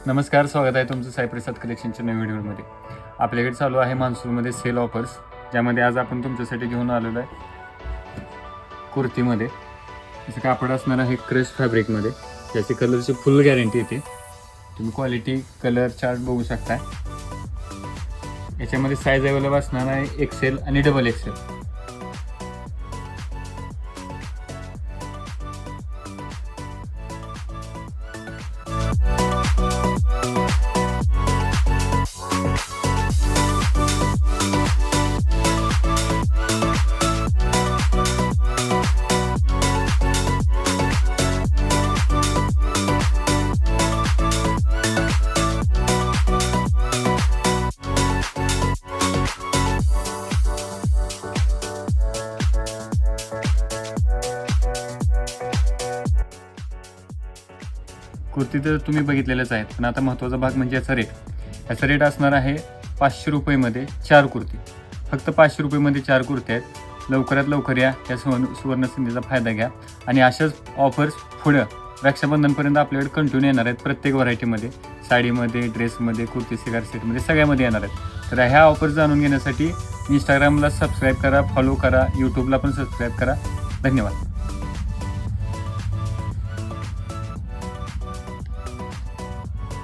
नमस्कार, स्वागत आहे तुमचं साईप्रसाद कलेक्शनच्या नवीन व्हिडिओमध्ये. आपल्याकडे चालू आहे मान्सूनमध्ये सेल ऑफर्स, ज्यामध्ये आज आपण तुमच्यासाठी घेऊन आलेलो आहे कुर्तीमध्ये. याचं कापड असणार आहे क्रश फॅब्रिकमध्ये. त्याची कलरची फुल गॅरंटी येते. तुम्ही क्वालिटी कलर चार्ट बघू शकता. याच्यामध्ये साईज अवेलेबल असणार आहे एक्सेल आणि डबल एक्सेल. कुर्ती तर तुम्ही बघितलेलंच आहेत, पण आता महत्त्वाचा भाग म्हणजे याचा रेट. याचा रेट असणार आहे 500 रुपयेमध्ये 4 कुर्ती. फक्त 500 रुपयेमध्ये 4 कुर्ती आहेत. लवकरात लवकर या सुवर्ण संधीचा फायदा घ्या. आणि अशाच ऑफर्स पुढं रक्षाबंधनपर्यंत आपल्याकडे कंटिन्यू येणार आहेत. प्रत्येक व्हरायटीमध्ये, साडीमध्ये, ड्रेसमध्ये, कुर्ती सिगार सेटमध्ये सगळ्यामध्ये येणार आहेत. तर ह्या ऑफर जाणून घेण्यासाठी इंस्टाग्रामला सबस्क्राईब करा, फॉलो करा, यूट्यूबला पण सबस्क्राईब करा. धन्यवाद.